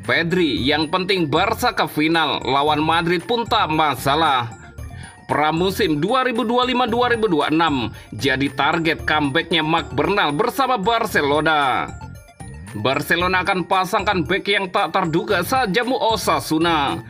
Pedri, yang penting Barca ke final, lawan Madrid pun tak masalah. Pramusim 2025-2026 jadi target comebacknya Marc Bernal bersama Barcelona. Barcelona akan pasangkan bek yang tak terduga saat jamu Osasuna.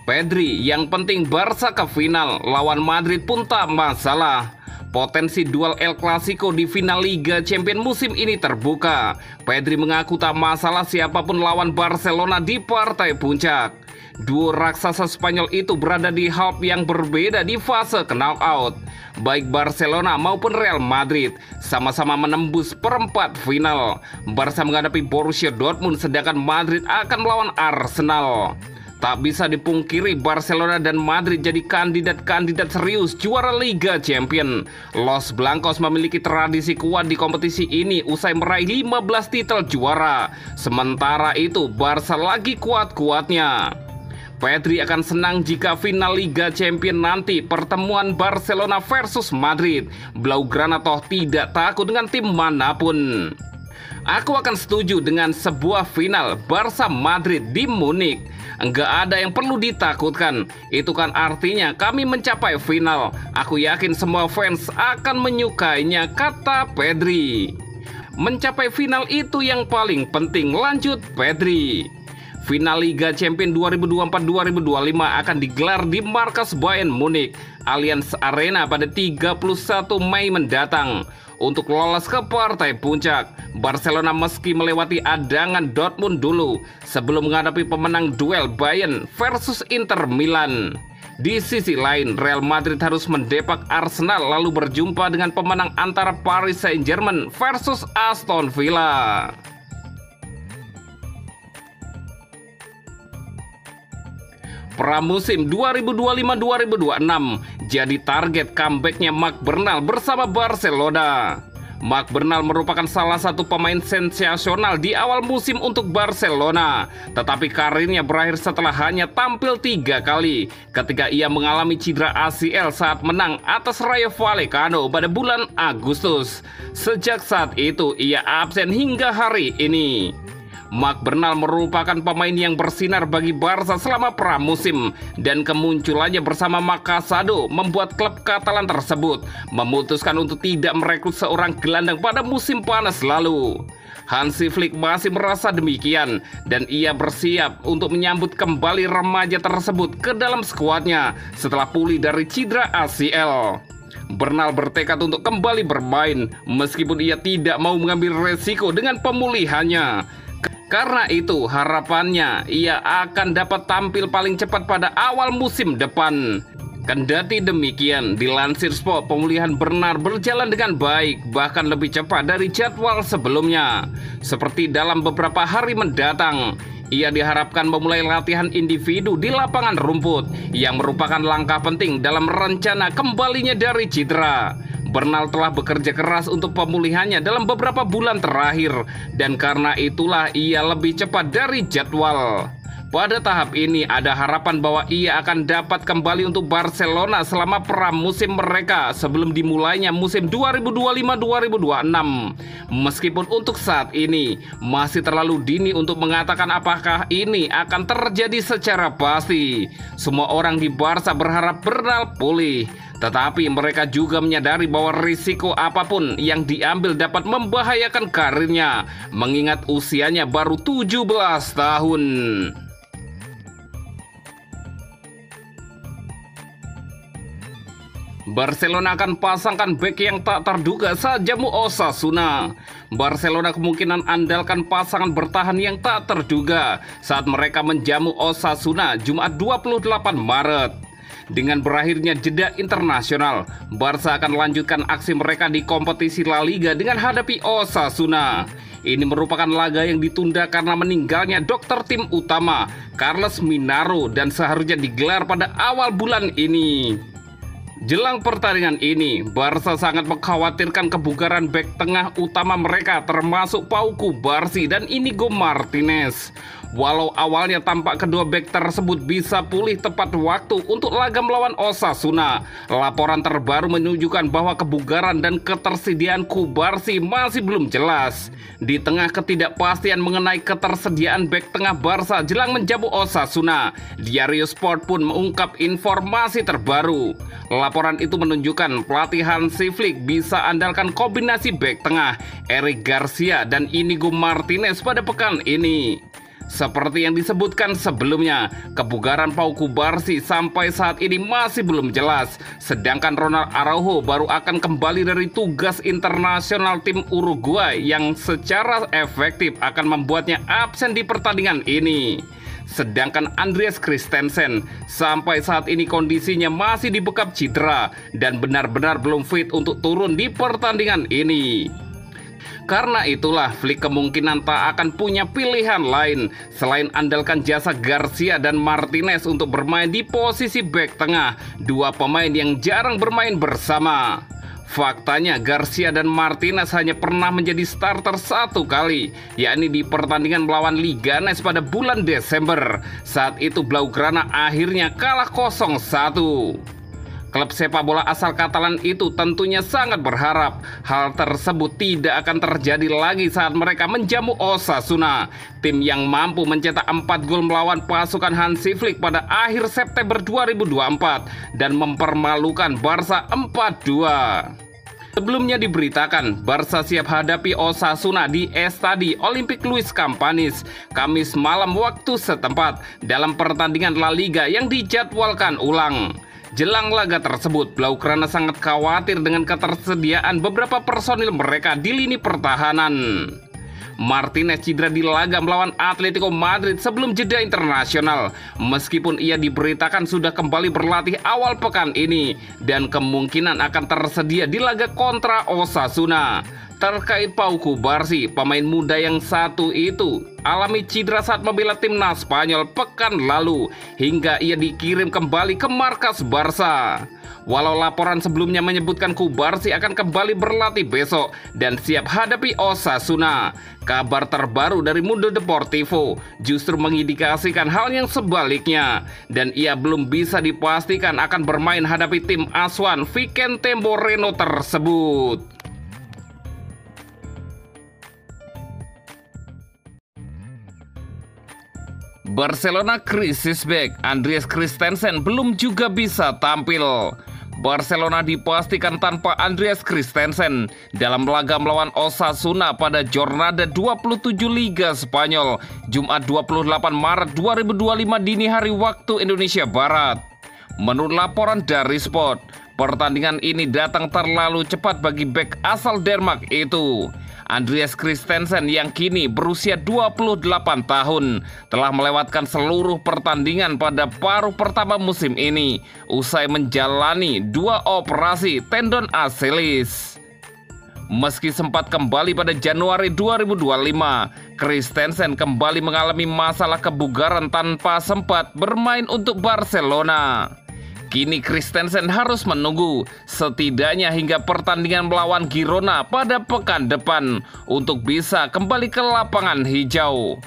Pedri, yang penting Barca ke final, lawan Madrid pun tak masalah. Potensi duel El Clasico di final Liga Champions musim ini terbuka. Pedri mengaku tak masalah siapapun lawan Barcelona di partai puncak. Duo raksasa Spanyol itu berada di half yang berbeda di fase knockout. Baik Barcelona maupun Real Madrid sama-sama menembus perempat final. Barca menghadapi Borussia Dortmund, sedangkan Madrid akan melawan Arsenal. Tak bisa dipungkiri Barcelona dan Madrid jadi kandidat-kandidat serius juara Liga Champions. Los Blancos memiliki tradisi kuat di kompetisi ini usai meraih 15 titel juara. Sementara itu Barca lagi kuat-kuatnya. Pedri akan senang jika final Liga Champions nanti pertemuan Barcelona versus Madrid. Blaugrana toh tidak takut dengan tim manapun. Aku akan setuju dengan sebuah final Barca Madrid di Munich. Enggak ada yang perlu ditakutkan. Itu kan artinya kami mencapai final. Aku yakin semua fans akan menyukainya, kata Pedri. Mencapai final itu yang paling penting, lanjut Pedri. Final Liga Champions 2024-2025 akan digelar di markas Bayern Munich, Allianz Arena pada 31 Mei mendatang. Untuk lolos ke partai puncak, Barcelona meski melewati adangan Dortmund dulu sebelum menghadapi pemenang duel Bayern versus Inter Milan. Di sisi lain, Real Madrid harus mendepak Arsenal lalu berjumpa dengan pemenang antara Paris Saint-Germain versus Aston Villa. Pramusim 2025-2026 jadi target comebacknya Marc Bernal bersama Barcelona. Marc Bernal merupakan salah satu pemain sensasional di awal musim untuk Barcelona, tetapi karirnya berakhir setelah hanya tampil 3 kali ketika ia mengalami cedera ACL saat menang atas Rayo Vallecano pada bulan Agustus. Sejak saat itu ia absen hingga hari ini. Marc Bernal merupakan pemain yang bersinar bagi Barca selama pramusim, dan kemunculannya bersama Marc Casado membuat klub Katalan tersebut memutuskan untuk tidak merekrut seorang gelandang pada musim panas lalu. Hansi Flick masih merasa demikian dan ia bersiap untuk menyambut kembali remaja tersebut ke dalam skuadnya setelah pulih dari cedera ACL. Bernal bertekad untuk kembali bermain meskipun ia tidak mau mengambil resiko dengan pemulihannya. Karena itu harapannya ia akan dapat tampil paling cepat pada awal musim depan. Kendati demikian, dilansir Sport, pemulihan Bernal berjalan dengan baik, bahkan lebih cepat dari jadwal sebelumnya. Seperti dalam beberapa hari mendatang, ia diharapkan memulai latihan individu di lapangan rumput, yang merupakan langkah penting dalam rencana kembalinya dari cedera. Bernal telah bekerja keras untuk pemulihannya dalam beberapa bulan terakhir, dan karena itulah ia lebih cepat dari jadwal. Pada tahap ini ada harapan bahwa ia akan dapat kembali untuk Barcelona selama pramusim mereka sebelum dimulainya musim 2025-2026. Meskipun untuk saat ini masih terlalu dini untuk mengatakan apakah ini akan terjadi secara pasti. Semua orang di Barca berharap Bernal pulih, tetapi mereka juga menyadari bahwa risiko apapun yang diambil dapat membahayakan karirnya, mengingat usianya baru 17 tahun. Barcelona akan pasangkan bek yang tak terduga saat jamu Osasuna. Barcelona kemungkinan andalkan pasangan bertahan yang tak terduga saat mereka menjamu Osasuna Jumat 28 Maret. Dengan berakhirnya jeda internasional, Barca akan lanjutkan aksi mereka di kompetisi La Liga dengan hadapi Osasuna. Ini merupakan laga yang ditunda karena meninggalnya dokter tim utama, Carles Minaro, dan seharusnya digelar pada awal bulan ini. Jelang pertandingan ini, Barca sangat mengkhawatirkan kebugaran bek tengah utama mereka termasuk Pau Cubarsí dan Inigo Martinez. Walau awalnya tampak kedua bek tersebut bisa pulih tepat waktu untuk laga melawan Osasuna, laporan terbaru menunjukkan bahwa kebugaran dan ketersediaan Cubarsí masih belum jelas. Di tengah ketidakpastian mengenai ketersediaan bek tengah Barca jelang menjamu Osasuna, Diario Sport pun mengungkap informasi terbaru. Laporan itu menunjukkan pelatih Hansi Flick bisa andalkan kombinasi bek tengah Eric Garcia dan Inigo Martinez pada pekan ini. Seperti yang disebutkan sebelumnya, kebugaran Pau Cubarsí sampai saat ini masih belum jelas. Sedangkan Ronald Araujo baru akan kembali dari tugas internasional tim Uruguay yang secara efektif akan membuatnya absen di pertandingan ini. Sedangkan Andreas Christensen sampai saat ini kondisinya masih dibekap cedera dan benar-benar belum fit untuk turun di pertandingan ini. Karena itulah Flick kemungkinan tak akan punya pilihan lain selain andalkan jasa Garcia dan Martinez untuk bermain di posisi bek tengah, dua pemain yang jarang bermain bersama. Faktanya Garcia dan Martinez hanya pernah menjadi starter satu kali, yakni di pertandingan melawan Leganes pada bulan Desember. Saat itu Blaugrana akhirnya kalah 0-1. Klub sepak bola asal Katalan itu tentunya sangat berharap hal tersebut tidak akan terjadi lagi saat mereka menjamu Osasuna, tim yang mampu mencetak 4 gol melawan pasukan Hansi Flick pada akhir September 2024 dan mempermalukan Barca 4-2. Sebelumnya diberitakan, Barca siap hadapi Osasuna di Estadi Olympic Luis Campanis, Kamis malam waktu setempat dalam pertandingan La Liga yang dijadwalkan ulang. Jelang laga tersebut, Blaugrana sangat khawatir dengan ketersediaan beberapa personil mereka di lini pertahanan. Martinez cedera di laga melawan Atletico Madrid sebelum jeda internasional. Meskipun ia diberitakan sudah kembali berlatih awal pekan ini dan kemungkinan akan tersedia di laga kontra Osasuna. Terkait Pau Cubarsí, pemain muda yang satu itu alami cedera saat membela timnas Spanyol pekan lalu hingga ia dikirim kembali ke markas Barca. Walau laporan sebelumnya menyebutkan Cubarsí akan kembali berlatih besok dan siap hadapi Osasuna, kabar terbaru dari Mundo Deportivo justru mengindikasikan hal yang sebaliknya dan ia belum bisa dipastikan akan bermain hadapi tim asuhan Vicente Moreno tersebut. Barcelona krisis bek, Andreas Christensen belum juga bisa tampil. Barcelona dipastikan tanpa Andreas Christensen dalam laga melawan Osasuna pada Jornada 27 Liga Spanyol, Jumat 28 Maret 2025 dini hari waktu Indonesia Barat. Menurut laporan dari Sport, pertandingan ini datang terlalu cepat bagi bek asal Denmark itu. Andreas Christensen yang kini berusia 28 tahun telah melewatkan seluruh pertandingan pada paruh pertama musim ini usai menjalani 2 operasi tendon Achilles. Meski sempat kembali pada Januari 2025, Christensen kembali mengalami masalah kebugaran tanpa sempat bermain untuk Barcelona. Kini Christensen harus menunggu setidaknya hingga pertandingan melawan Girona pada pekan depan untuk bisa kembali ke lapangan hijau.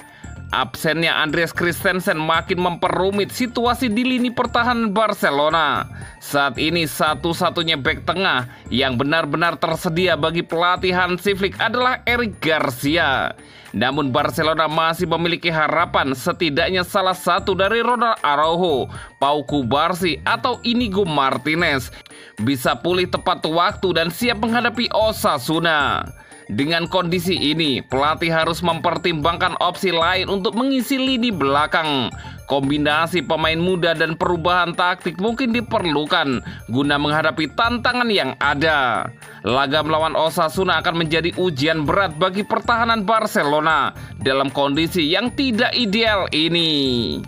Absennya Andreas Christensen makin memperumit situasi di lini pertahanan Barcelona. Saat ini satu-satunya bek tengah yang benar-benar tersedia bagi pelatih Hansi Flick adalah Eric Garcia. Namun Barcelona masih memiliki harapan setidaknya salah satu dari Ronald Araujo, Pau Cubarsí atau Inigo Martinez bisa pulih tepat waktu dan siap menghadapi Osasuna. Dengan kondisi ini, pelatih harus mempertimbangkan opsi lain untuk mengisi lini belakang. Kombinasi pemain muda dan perubahan taktik mungkin diperlukan guna menghadapi tantangan yang ada. Laga melawan Osasuna akan menjadi ujian berat bagi pertahanan Barcelona dalam kondisi yang tidak ideal ini.